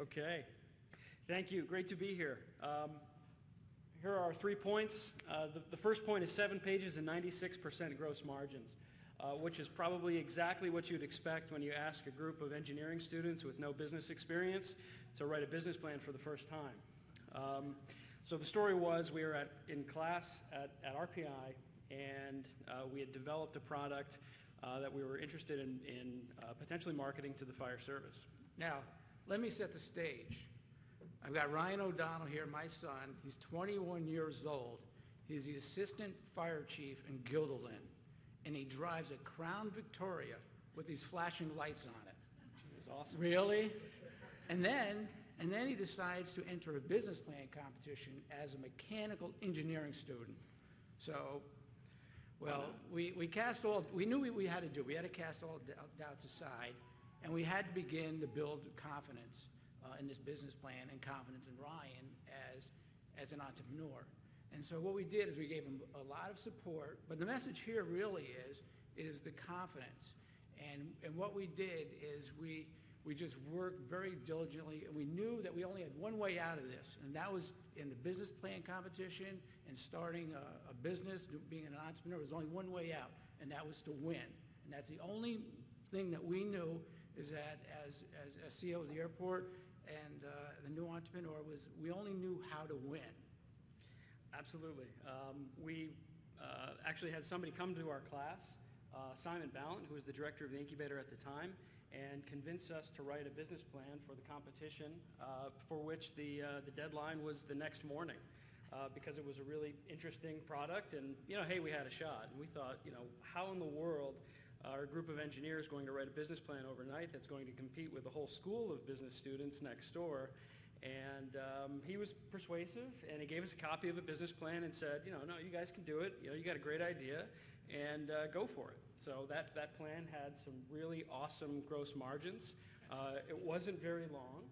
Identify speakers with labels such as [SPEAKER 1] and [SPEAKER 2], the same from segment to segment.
[SPEAKER 1] Okay. Thank you. Great to be here. Here are our 3 points. The first point is 7 pages and 96% gross margins, which is probably exactly what you'd expect when you ask a group of engineering students with no business experience to write a business plan for the first time. So the story was we were in class at RPI, and we had developed a product that we were interested in potentially marketing to the fire service.
[SPEAKER 2] Now, let me set the stage. I've got Ryan O'Donnell here, my son. He's 21 years old. He's the assistant fire chief in Guilderland, and he drives a Crown Victoria with these flashing lights on it.
[SPEAKER 1] It was awesome.
[SPEAKER 2] Really? And then he decides to enter a business plan competition as a mechanical engineering student. So, well, we knew what we had to do. We had to cast all doubts aside, and we had to begin to build confidence in this business plan and confidence in Ryan as an entrepreneur. And so what we did is we gave him a lot of support, but the message here really is the confidence. And what we did is we just worked very diligently, and we knew that we only had one way out of this, and that was in the business plan competition and starting a business, being an entrepreneur. There was only one way out, and that was to win. And that's the only thing that we knew, is that as CEO of the airport and the new entrepreneur, was we only knew how to win.
[SPEAKER 1] Absolutely. We actually had somebody come to our class, Simon Ballant, who was the director of the incubator at the time, and convinced us to write a business plan for the competition, for which the deadline was the next morning, because it was a really interesting product, and hey, we had a shot. And we thought, how in the world are a group of engineers going to write a business plan overnight that's going to compete with the whole school of business students next door? And he was persuasive, and he gave us a copy of a business plan and said, no, you guys can do it. You got a great idea, and go for it. So that plan had some really awesome gross margins. It wasn't very long.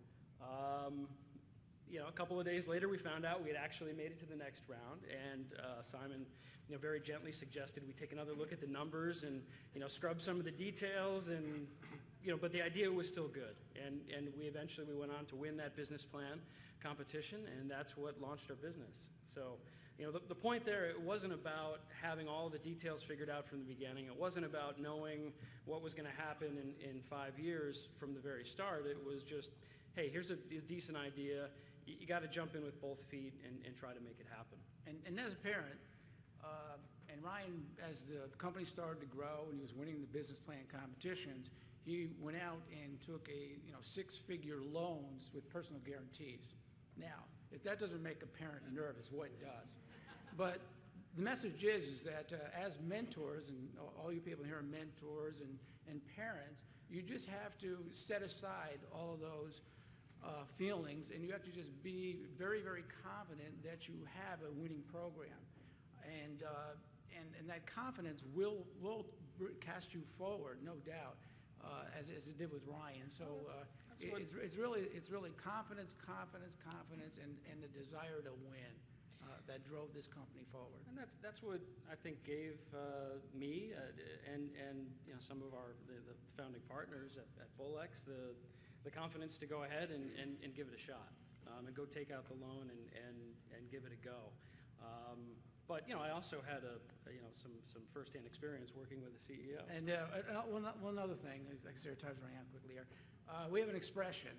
[SPEAKER 1] A couple of days later, we found out we had actually made it to the next round, and Simon, very gently suggested we take another look at the numbers and, scrub some of the details, and, but the idea was still good. And we eventually went on to win that business plan competition, and that's what launched our business. So, the point there, it wasn't about having all the details figured out from the beginning. It wasn't about knowing what was going to happen in 5 years from the very start. It was just, hey, here's a decent idea. You got to jump in with both feet and try to make it happen.
[SPEAKER 2] And as a parent, and Ryan, as the company started to grow and he was winning the business plan competitions, he went out and took six-figure loans with personal guarantees. Now, if that doesn't make a parent nervous, what does? But the message is that as mentors, and all you people here are mentors and parents, you just have to set aside all of those feelings, and you have to just be very, very confident that you have a winning program. And that confidence will cast you forward, no doubt, as it did with Ryan. So it's really confidence, and the desire to win that drove this company forward.
[SPEAKER 1] And that's what I think gave me and some of the founding partners at BullEx the confidence to go ahead and give it a shot, and go take out the loan and give it a go. But I also had some firsthand experience working with the CEO.
[SPEAKER 2] And one other thing, like I said, time's running out quickly here. We have an expression.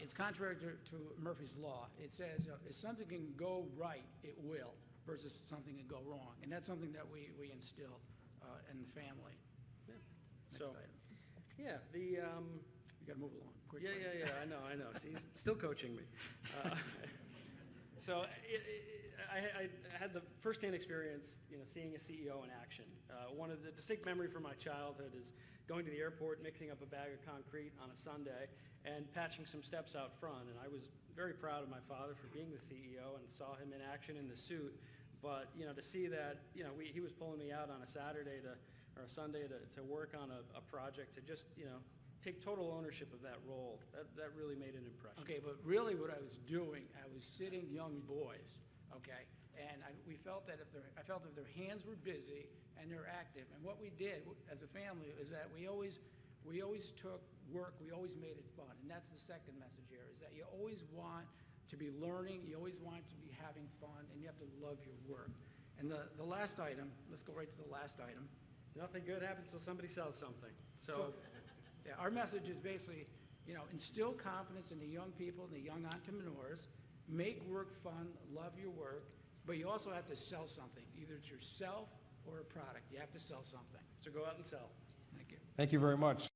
[SPEAKER 2] It's contrary to Murphy's Law. It says, if something can go right, it will, versus something can go wrong. And that's something that we instill in the family.
[SPEAKER 1] Yeah.
[SPEAKER 2] Next
[SPEAKER 1] So,
[SPEAKER 2] item.
[SPEAKER 1] yeah,
[SPEAKER 2] You got to move along quickly.
[SPEAKER 1] Yeah, I know. See, he's still coaching me. So I had the firsthand experience, seeing a CEO in action. One of the distinct memory from my childhood is going to the airport, mixing up a bag of concrete on a Sunday, and patching some steps out front. And I was very proud of my father for being the CEO, and saw him in action in the suit. But to see that, he was pulling me out on a Saturday or a Sunday to work on a project, to just take total ownership of that role. That really made an impression.
[SPEAKER 2] Okay, but really what I was doing, I was sitting young boys, okay, and we felt that if their hands were busy and they're active, and what we did as a family is that we always we always took work, we always made it fun. And that's the second message here, is that you always want to be learning, you always want to be having fun, and you have to love your work. And the last item, let's go right to the last item.
[SPEAKER 1] Nothing good happens till somebody sells something. So,
[SPEAKER 2] Yeah, our message is basically, instill confidence in the young people and the young entrepreneurs, make work fun, love your work, but you also have to sell something. Either it's yourself or a product. You have to sell something.
[SPEAKER 1] so go out and sell.
[SPEAKER 2] Thank you.
[SPEAKER 3] Thank you very much.